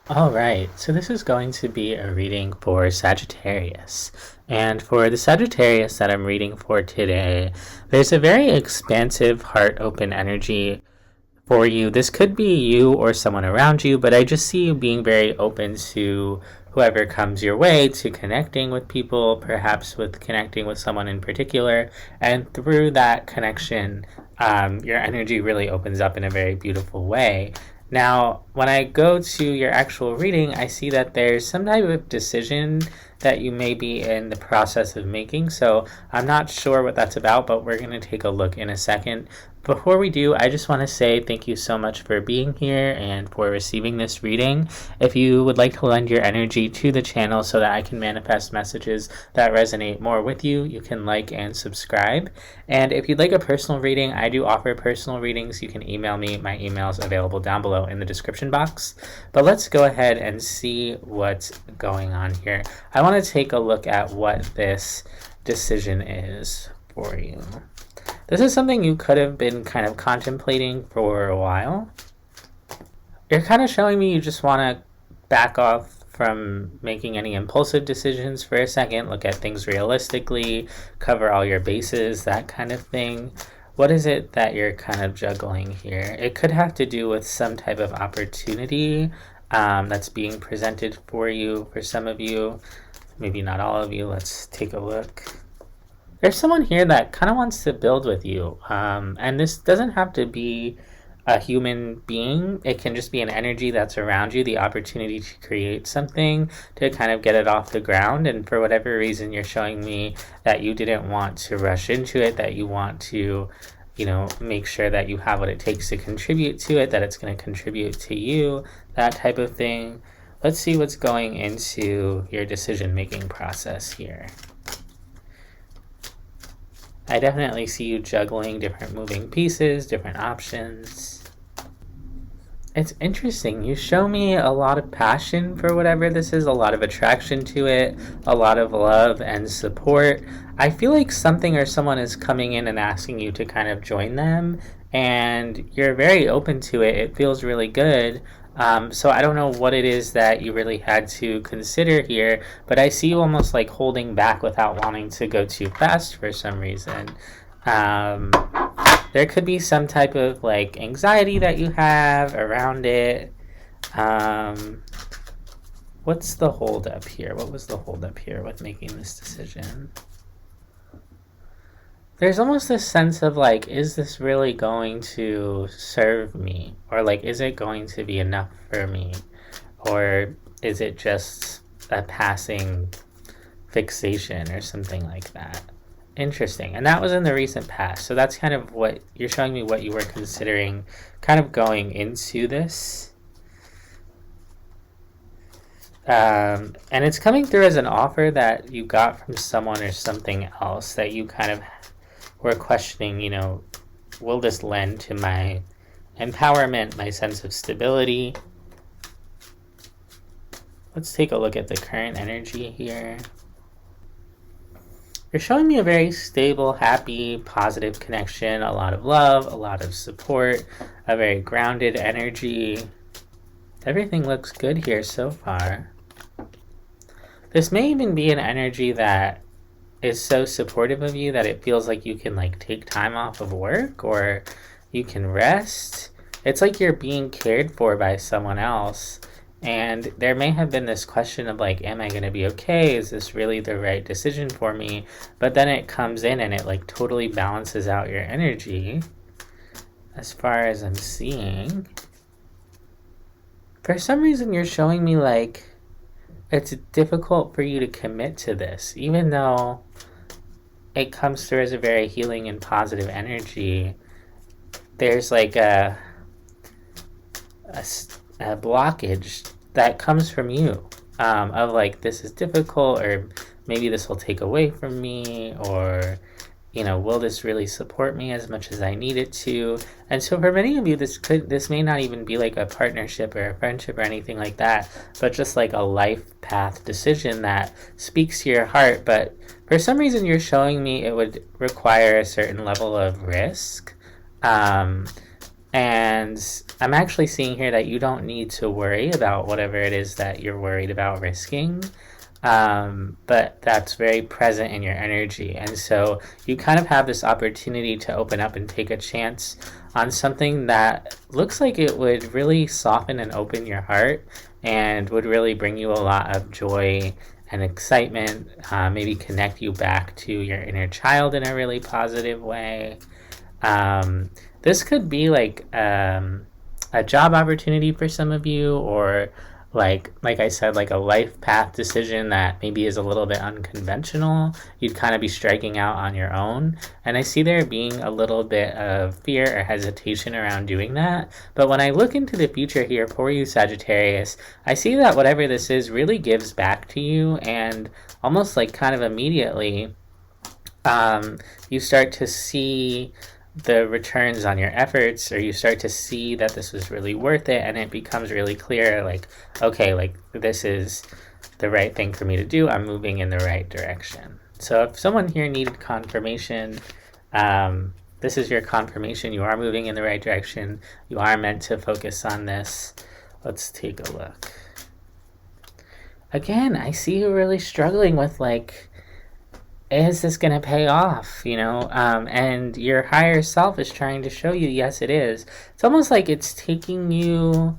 All right, so this is going to be a reading for Sagittarius. And for the Sagittarius that I'm reading for today, there's a very expansive, heart open energy for you. This could be you or someone around you, but I just see you being very open to whoever comes your way, to connecting with people, perhaps with connecting with someone in particular. And through that connection, your energy really opens up in a very beautiful way. Now, when I go to your actual reading, I see that there's some type of decision that you may be in the process of making. So I'm not sure what that's about, but we're going to take a look in a second. Before we do, I just want to say thank you so much for being here and for receiving this reading. If you would like to lend your energy to the channel so that I can manifest messages that resonate more with you, you can like and subscribe. And if you'd like a personal reading, I do offer personal readings. You can email me. My email is available down below in the description box. But let's go ahead and see what's going on here. I want to take a look at what this decision is for you. This is something you could have been kind of contemplating for a while. You're kind of showing me you just want to back off from making any impulsive decisions for a second, look at things realistically, cover all your bases, that kind of thing. What is it that you're kind of juggling here? It could have to do with some type of opportunity that's being presented for you, for some of you, maybe not all of you. Let's take a look. There's someone here that kind of wants to build with you. And this doesn't have to be a human being. It can just be an energy that's around you, the opportunity to create something, to kind of get it off the ground. And for whatever reason, you're showing me that you didn't want to rush into it, that you want to, make sure that you have what it takes to contribute to it, that it's going to contribute to you, that type of thing. Let's see what's going into your decision-making process here. I definitely see you juggling different moving pieces, different options. It's interesting. You show me a lot of passion for whatever this is, a lot of attraction to it, a lot of love and support. I feel like something or someone is coming in and asking you to kind of join them, and you're very open to it. It feels really good. So I don't know what it is that you really had to consider here, but I see you almost like holding back without wanting to go too fast for some reason. There could be some type of like anxiety that you have around it. What's the hold up here? What was the hold up here with making this decision? There's almost this sense of like, is this really going to serve me? Or like, is it going to be enough for me? Or is it just a passing fixation or something like that? Interesting. And that was in the recent past. So that's kind of what you're showing me, what you were considering kind of going into this. And it's coming through as an offer that you got from someone or something else that you kind of were questioning, will this lend to my empowerment, my sense of stability? Let's take a look at the current energy here. You're showing me a very stable, happy, positive connection, a lot of love, a lot of support, a very grounded energy. Everything looks good here so far. This may even be an energy that is so supportive of you that it feels like you can like take time off of work or you can rest. It's like you're being cared for by someone else. And there may have been this question of like, am I going to be okay? Is this really the right decision for me? But then it comes in and it like totally balances out your energy as far as I'm seeing. For some reason, you're showing me like it's difficult for you to commit to this, even though it comes through as a very healing and positive energy. There's like a blockage that comes from you of like, this is difficult, or maybe this will take away from me, or will this really support me as much as I need it to? And so for many of you, this may not even be like a partnership or a friendship or anything like that, but just like a life path decision that speaks to your heart. But for some reason, you're showing me it would require a certain level of risk. And I'm actually seeing here that you don't need to worry about whatever it is that you're worried about risking. But that's very present in your energy. And so you kind of have this opportunity to open up and take a chance on something that looks like it would really soften and open your heart and would really bring you a lot of joy and excitement, maybe connect you back to your inner child in a really positive way. This could be like a job opportunity for some of you, or like I said, like a life path decision that maybe is a little bit unconventional. You'd kind of be striking out on your own. And I see there being a little bit of fear or hesitation around doing that. But when I look into the future here for you, Sagittarius, I see that whatever this is really gives back to you, and almost like kind of immediately you start to see the returns on your efforts, or you start to see that this was really worth it, and it becomes really clear, like, okay, like this is the right thing for me to do. I'm moving in the right direction. So if someone here needed confirmation, this is your confirmation. You are moving in the right direction. You are meant to focus on this. Let's take a look. Again, I see you really struggling with, like, is this going to pay off, and your higher self is trying to show you, yes, it is. It's almost like it's taking you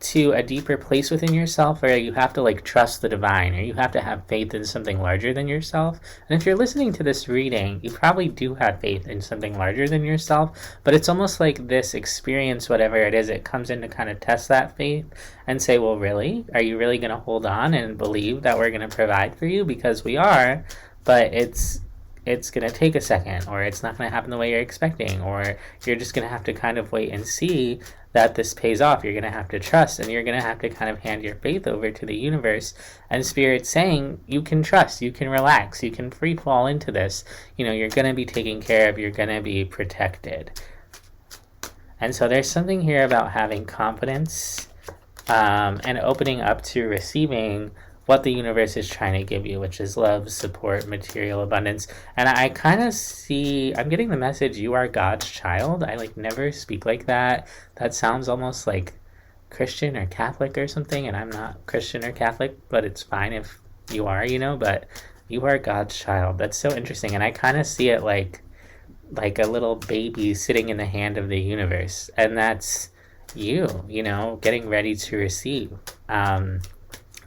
to a deeper place within yourself, where you have to like trust the divine, or you have to have faith in something larger than yourself. And if you're listening to this reading, you probably do have faith in something larger than yourself, but it's almost like this experience, whatever it is, it comes in to kind of test that faith and say, well, really? Are you really going to hold on and believe that we're going to provide for you? Because we are. But it's going to take a second, or it's not going to happen the way you're expecting, or you're just going to have to kind of wait and see that this pays off. You're going to have to trust, and you're going to have to kind of hand your faith over to the universe and spirit, saying you can trust, you can relax, you can free fall into this. You're going to be taken care of, you're going to be protected. And so there's something here about having confidence and opening up to receiving what the universe is trying to give you, which is love, support, material abundance. And I kind of see, I'm getting the message, you are God's child. I never speak like that. That sounds almost like Christian or Catholic or something, and I'm not Christian or Catholic, but it's fine if you are, but you are God's child. That's so interesting. And I kind of see it like a little baby sitting in the hand of the universe. And that's you, getting ready to receive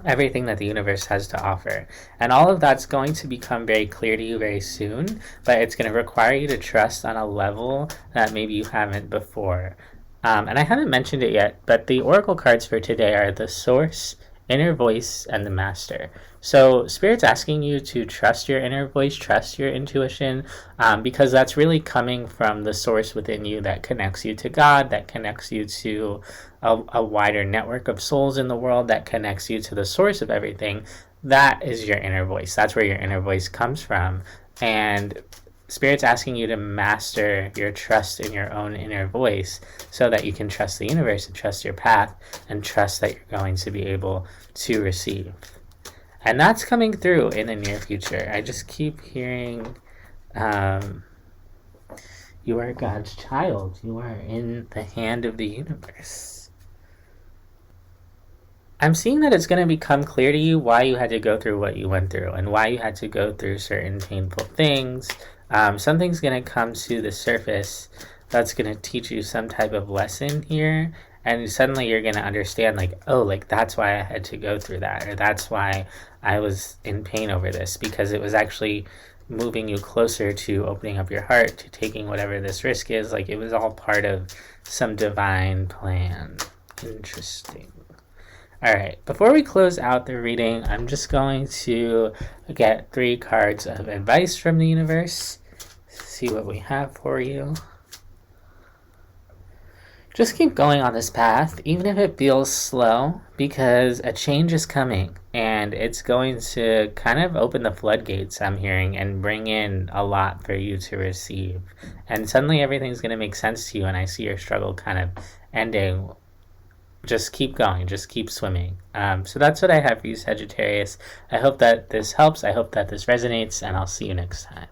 everything that the universe has to offer. And all of that's going to become very clear to you very soon, but it's going to require you to trust on a level that maybe you haven't before. And I haven't mentioned it yet, but the oracle cards for today are the Source, Inner Voice, and the Master. So Spirit's asking you to trust your inner voice, trust your intuition, because that's really coming from the source within you that connects you to God, that connects you to a wider network of souls in the world, that connects you to the source of everything. That is your inner voice. That's where your inner voice comes from. And Spirit's asking you to master your trust in your own inner voice, so that you can trust the universe and trust your path and trust that you're going to be able to receive. And that's coming through in the near future. I just keep hearing, you are God's child. You are in the hand of the universe. I'm seeing that it's going to become clear to you why you had to go through what you went through, and why you had to go through certain painful things. Something's going to come to the surface that's going to teach you some type of lesson here. And suddenly you're going to understand, that's why I had to go through that, or that's why I was in pain over this, because it was actually moving you closer to opening up your heart, to taking whatever this risk is. It was all part of some divine plan. Interesting. All right, before we close out the reading, I'm just going to get 3 cards of advice from the universe. See what we have for you. Just keep going on this path, even if it feels slow, because a change is coming, and it's going to kind of open the floodgates, I'm hearing, and bring in a lot for you to receive. And suddenly everything's going to make sense to you, and I see your struggle kind of ending. Just keep going, just keep swimming. So that's what I have for you, Sagittarius. I hope that this helps. I hope that this resonates, and I'll see you next time.